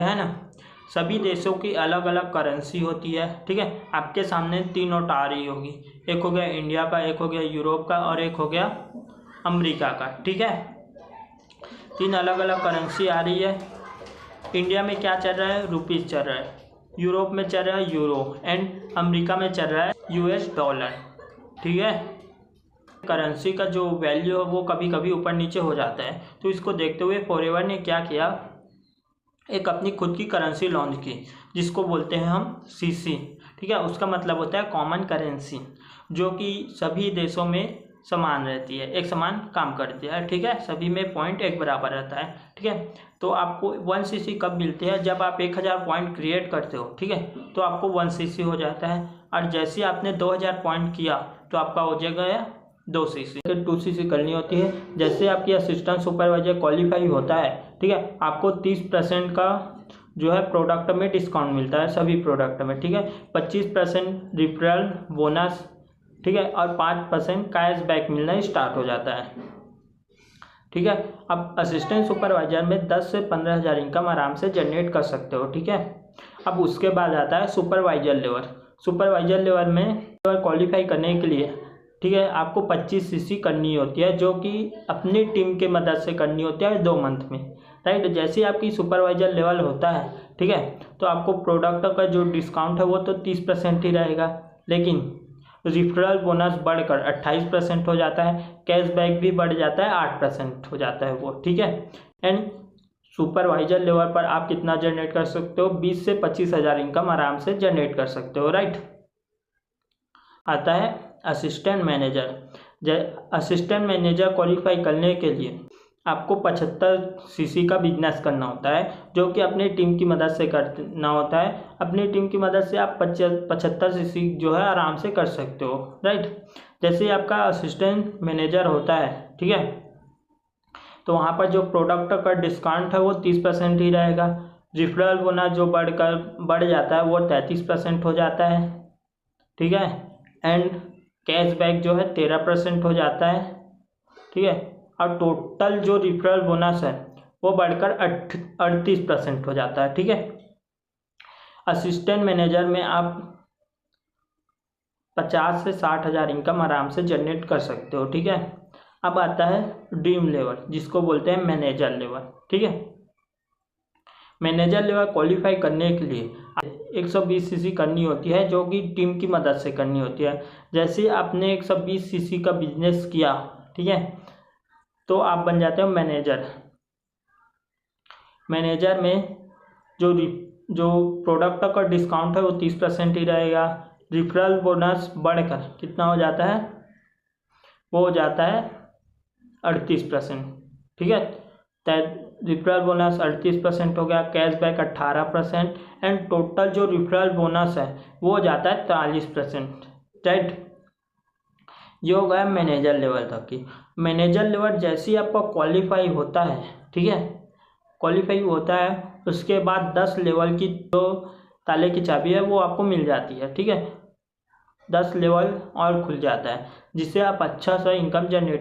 है ना। सभी देशों की अलग अलग करेंसी होती है, ठीक है। आपके सामने 3 नोट आ रही होगी, एक हो गया इंडिया का, एक हो गया यूरोप का और एक हो गया अमेरिका का, ठीक है। 3 अलग अलग करेंसी आ रही है। इंडिया में क्या चल रहा है, रुपीज़ चल रहा है। यूरोप में चल रहा है यूरो एंड अमेरिका में चल रहा है US डॉलर, ठीक है। करेंसी का जो वैल्यू है वो कभी कभी ऊपर नीचे हो जाता है, तो इसको देखते हुए फॉरएवर ने क्या किया, एक अपनी खुद की करेंसी लॉन्च की जिसको बोलते हैं हम CC, ठीक है। उसका मतलब होता है कॉमन करेंसी, जो कि सभी देशों में समान रहती है, एक समान काम करती है, ठीक है। सभी में पॉइंट एक बराबर रहता है, ठीक है। तो आपको 1 CC कब मिलती है, जब आप 1000 पॉइंट क्रिएट करते हो, ठीक है, तो आपको 1 CC हो जाता है। और जैसे आपने 2000 पॉइंट किया तो आपका हो जाएगा 2 CC। 2 CC करनी होती है। जैसे आपकी असिस्टेंट सुपरवाइजर क्वालिफाई होता है, ठीक है, आपको 30% का जो है प्रोडक्ट में डिस्काउंट मिलता है, सभी प्रोडक्ट में, ठीक है। 25% रिफरल बोनस, ठीक है, और 5% कैशबैक मिलना स्टार्ट हो जाता है, ठीक है। अब असिस्टेंट सुपरवाइजर में 10 से 15,000 इनकम आराम से जनरेट कर सकते हो, ठीक है। अब उसके बाद आता है सुपरवाइजर लेवल। सुपरवाइजर लेवल में क्वालिफाई करने के लिए, ठीक है, आपको 25 CC करनी होती है, जो कि अपनी टीम के मदद से करनी होती है 2 मंथ में, राइट। जैसे ही आपकी सुपरवाइजर लेवल होता है, ठीक है, तो आपको प्रोडक्ट का जो डिस्काउंट है वो तो 30% ही रहेगा, लेकिन रिफरल बोनस बढ़कर 28% हो जाता है, कैशबैक भी बढ़ जाता है, 8% हो जाता है वो, ठीक है। एंड सुपरवाइजर लेवल पर आप कितना जनरेट कर सकते हो, 20 से 25,000 इनकम आराम से जनरेट कर सकते हो, राइट। आता है assistant manager. Assistant manager qualify करने के लिए आपको 75 CC का बिजनेस करना होता है, जो कि अपनी टीम की मदद से करना होता है। अपनी टीम की मदद से आप 75 CC जो है आराम से कर सकते हो, राइट। जैसे आपका असिस्टेंट मैनेजर होता है, ठीक है, तो वहाँ पर जो प्रोडक्ट का डिस्काउंट है वो 30% ही रहेगा। रिफरल बोनस जो बढ़ जाता है वो 33% हो जाता है, ठीक है। एंड कैशबैक जो है 13% हो जाता है, ठीक है। और टोटल जो रिफरल बोनस है वो बढ़कर 38% हो जाता है, ठीक है। असिस्टेंट मैनेजर में आप 50 से 60,000 इनकम आराम से जनरेट कर सकते हो, ठीक है। अब आता है ड्रीम लेवल, जिसको बोलते हैं मैनेजर लेवल, ठीक है। मैनेजर लेवल क्वालिफाई करने के लिए 120 CC करनी होती है, जो कि टीम की मदद से करनी होती है। जैसे आपने 120 CC का बिजनेस किया, ठीक है, तो आप बन जाते हो मैनेजर। मैनेजर में जो प्रोडक्ट का डिस्काउंट है वो 30% ही रहेगा। रिफरल बोनस बढ़कर कितना हो जाता है, वो हो जाता है 38%, ठीक है। रिफरल बोनस 38% हो गया, कैशबैक 18%, एंड टोटल जो रिफरल बोनस है वो हो जाता है 43%, राइट। ये हो गया मैनेजर लेवल तक की। मैनेजर लेवल जैसे ही आपका क्वालिफाई होता है, ठीक है, क्वालिफाई होता है, उसके बाद 10 लेवल की जो ताले की चाबी है वो आपको मिल जाती है, ठीक है। 10 लेवल और खुल जाता है, जिससे आप अच्छा सा इनकम जनरेट